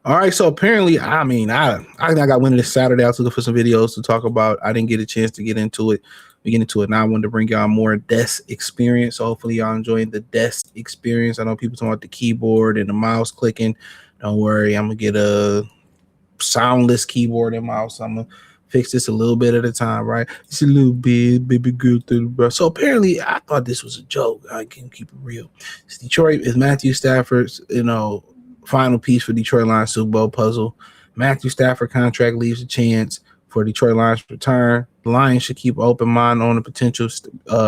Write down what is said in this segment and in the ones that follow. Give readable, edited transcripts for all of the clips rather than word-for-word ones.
All right, so apparently, I got winning this Saturday. I was looking for some videos to talk about. I didn't get a chance to get into it. We get into it now. I wanted to bring y'all more desk experience. So hopefully y'all enjoying the desk experience. I know people talking about the keyboard and the mouse clicking. Don't worry, I'm gonna get a soundless keyboard and mouse. I'm gonna fix this a little bit at a time, right? It's a little bit, baby girl through the bro. So apparently, I thought this was a joke. I can keep it real. It's Detroit is Matthew Stafford's, final piece for Detroit Lions Super Bowl puzzle. Matthew Stafford contract leaves a chance for Detroit Lions return. The Lions should keep open mind on a potential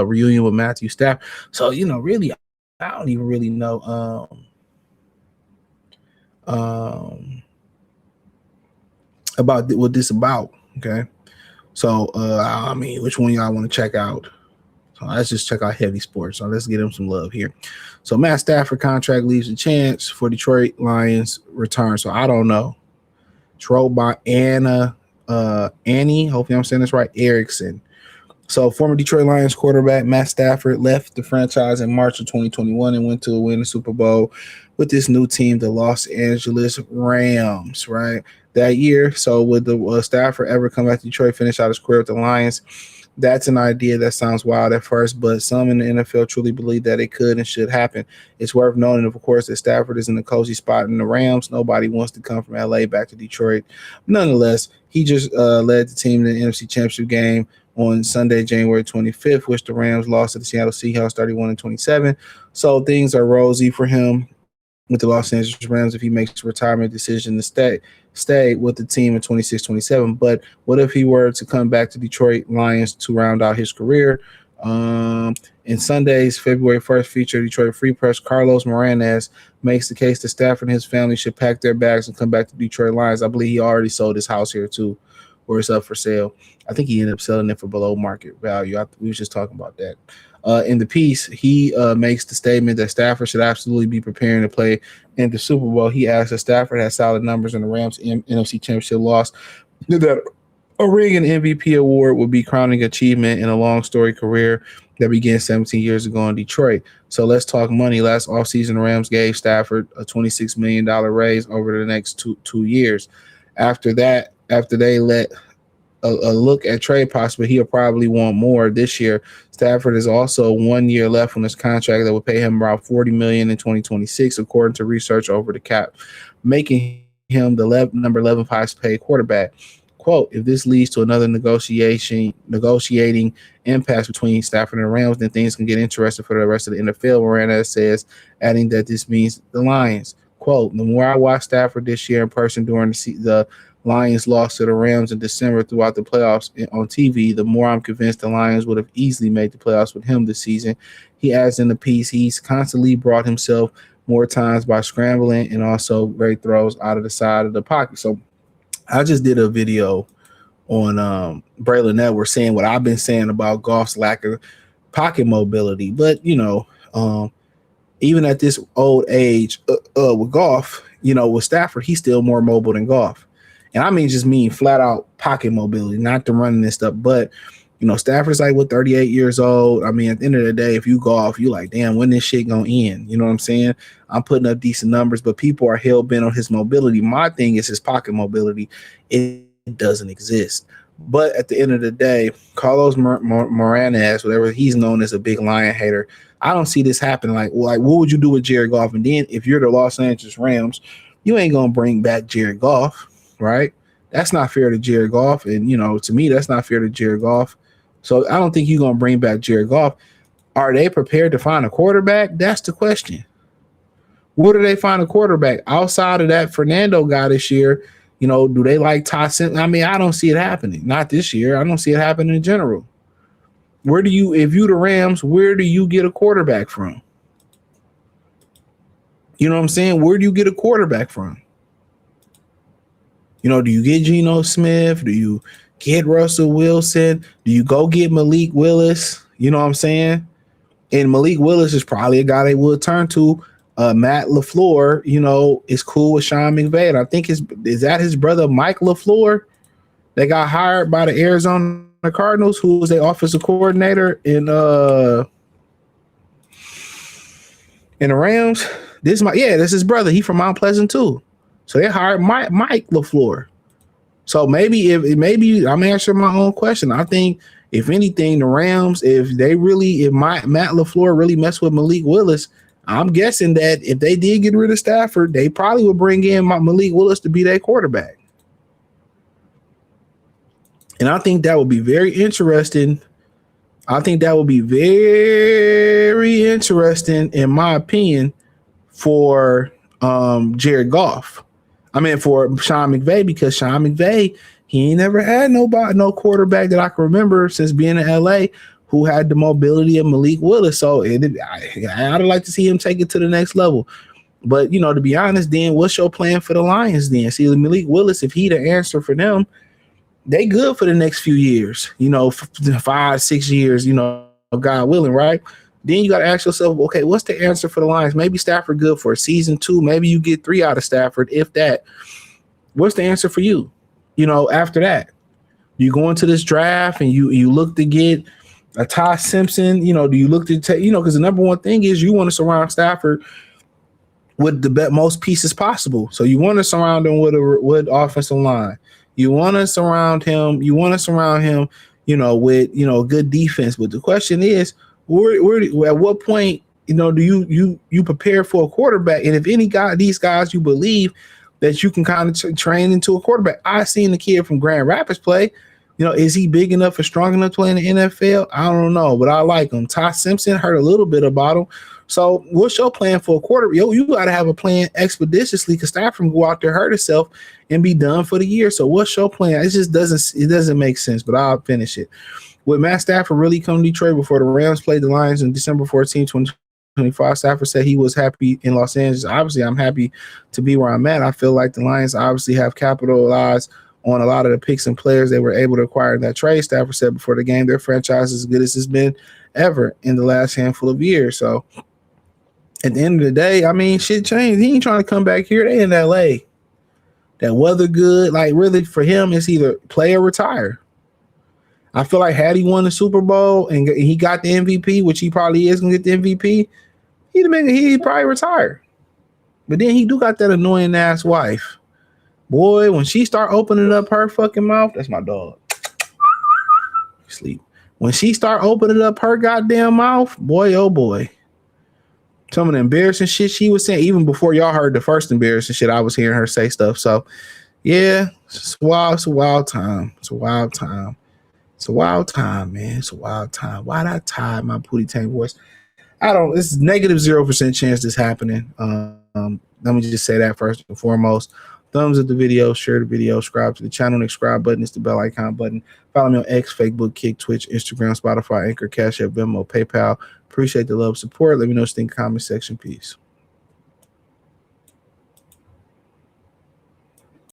reunion with Matthew Stafford. So really, I don't even really know. About what this about. Okay. So which one y'all want to check out? So let's just check out Heavy Sports. So let's get him some love here. So Matt Stafford contract leaves a chance for Detroit Lions return. So I don't know. It's wrote by Annie, hopefully I'm saying this right, Erickson. So former Detroit Lions quarterback Matt Stafford left the franchise in March of 2021 and went to win the Super Bowl with this new team, the Los Angeles Rams, right? That year. So would the Stafford ever come back to Detroit, finish out his career with the Lions? That's an idea that sounds wild at first, but some in the NFL truly believe that it could and should happen. It's worth noting, of course, that Stafford is in a cozy spot in the Rams. Nobody wants to come from LA back to Detroit. Nonetheless, he just led the team in the NFC Championship game on Sunday, January 25th, which the Rams lost to the Seattle Seahawks 31-27. So things are rosy for him with the Los Angeles Rams if he makes a retirement decision to stay with the team in 26-27. But what if he were to come back to Detroit Lions to round out his career? In Sunday's February 1st feature, Detroit Free Press, Carlos Moranes makes the case that Stafford and his family should pack their bags and come back to Detroit Lions. I believe he already sold his house here too, or it's up for sale. I think he ended up selling it for below market value. We was just talking about that. In the piece, he makes the statement that Stafford should absolutely be preparing to play in the Super Bowl. He adds that Stafford has solid numbers in the Rams NFC Championship loss, that a ring and MVP award would be crowning achievement in a long story career that began 17 years ago in Detroit. So let's talk money. Last offseason, the Rams gave Stafford a $26 million raise over the next two years. After they let a look at trade possibly, he'll probably want more this year. Stafford is also 1 year left on his contract that will pay him around $40 million in 2026, according to research over the cap, making him the number 11 highest paid quarterback. Quote, if this leads to another negotiating impasse between Stafford and the Rams, then things can get interesting for the rest of the NFL, Miranda says, adding that this means the Lions. Quote, the more I watch Stafford this year in person during the Lions lost to the Rams in December throughout the playoffs on TV, the more I'm convinced the Lions would have easily made the playoffs with him this season. He adds in the piece, he's constantly brought himself more times by scrambling and also great throws out of the side of the pocket. So I just did a video on Braylon Network saying what I've been saying about Goff's lack of pocket mobility. But, even at this old age with Goff, with Stafford, he's still more mobile than Goff. And I mean flat out pocket mobility, not the running and stuff. But, Stafford's like, 38 years old. I mean, at the end of the day, if you Goff, you like, damn, when this shit gonna end? You know what I'm saying? I'm putting up decent numbers, but people are hell-bent on his mobility. My thing is his pocket mobility. It doesn't exist. But at the end of the day, Carlos Moranes, whatever, he's known as a big Lion hater. I don't see this happening. Like, what would you do with Jared Goff? And then if you're the Los Angeles Rams, you ain't gonna bring back Jared Goff. Right? That's not fair to Jared Goff. And, to me, that's not fair to Jared Goff. So I don't think you're going to bring back Jared Goff. Are they prepared to find a quarterback? That's the question. Where do they find a quarterback? Outside of that Fernando guy this year, do they like Todd Simpson? I mean, I don't see it happening. Not this year. I don't see it happening in general. If you the Rams, where do you get a quarterback from? You know what I'm saying? Where do you get a quarterback from? Do you get Geno Smith? Do you get Russell Wilson? Do you go get Malik Willis? You know what I'm saying? And Malik Willis is probably a guy they will turn to. Matt LaFleur, is cool with Sean McVay. And I think is that his brother Mike LaFleur that got hired by the Arizona Cardinals, who was their offensive coordinator in the Rams. This is his brother. He from Mount Pleasant too. So they hired Mike LaFleur. So maybe maybe I'm answering my own question. I think if anything, the Rams, if Matt LaFleur really messed with Malik Willis, I'm guessing that if they did get rid of Stafford, they probably would bring in Malik Willis to be their quarterback. And I think that would be very interesting. I think that would be very interesting, in my opinion, for Jared Goff. I mean, for Sean McVay, because Sean McVay, he ain't never had no quarterback that I can remember since being in LA who had the mobility of Malik Willis. So I'd like to see him take it to the next level. But, to be honest, then what's your plan for the Lions then? See, Malik Willis, if he the answer for them, they good for the next few years, 5, 6 years, God willing, right? Then you got to ask yourself, okay, what's the answer for the Lions? Maybe Stafford good for a season 2. Maybe you get 3 out of Stafford, if that. What's the answer for you? After that, you go into this draft and you look to get a Ty Simpson. Do you look to take, because the number one thing is you want to surround Stafford with the most pieces possible. So you want to surround him with offensive line. You want to surround him. With good defense. But the question is, at what point, do you prepare for a quarterback? And if these guys you believe that you can kind of train into a quarterback. I seen the kid from Grand Rapids play. Is he big enough or strong enough to play in the NFL? I don't know, but I like him. Ty Simpson, heard a little bit about him. So what's your plan for a quarter? You got to have a plan expeditiously because Stafford can go out there, hurt himself, and be done for the year. So what's your plan? It just doesn't make sense, but I'll finish it. Would Matt Stafford really come to Detroit before the Rams played the Lions on December 14, 2025? Stafford said he was happy in Los Angeles. Obviously, I'm happy to be where I'm at. I feel like the Lions obviously have capitalized on a lot of the picks and players they were able to acquire in that trade. Stafford said before the game, their franchise is as good as it's been ever in the last handful of years. So at the end of the day, I mean, shit changed. He ain't trying to come back here. They in LA. That weather good. Like, really, for him, it's either play or retire. I feel like had he won the Super Bowl and he got the MVP, which he probably is going to get the MVP, he'd probably retire. But then he do got that annoying ass wife. Boy, when she start opening up her fucking mouth, that's my dog. Sleep. When she start opening up her goddamn mouth, boy, oh boy. Some of the embarrassing shit she was saying, even before y'all heard the first embarrassing shit, I was hearing her say stuff. So, yeah, it's a wild time. It's a wild time. It's a wild time, man. It's a wild time. Why'd I tie my Pootie Tang voice? It's negative 0% chance this happening. Let me just say that first and foremost. Thumbs up the video, share the video, subscribe to the channel. The subscribe button is the bell icon button. Follow me on X, Facebook, Kick, Twitch, Instagram, Spotify, Anchor, Cash App, Venmo, PayPal. Appreciate the love, support. Let me know what you think in the comment section. Peace.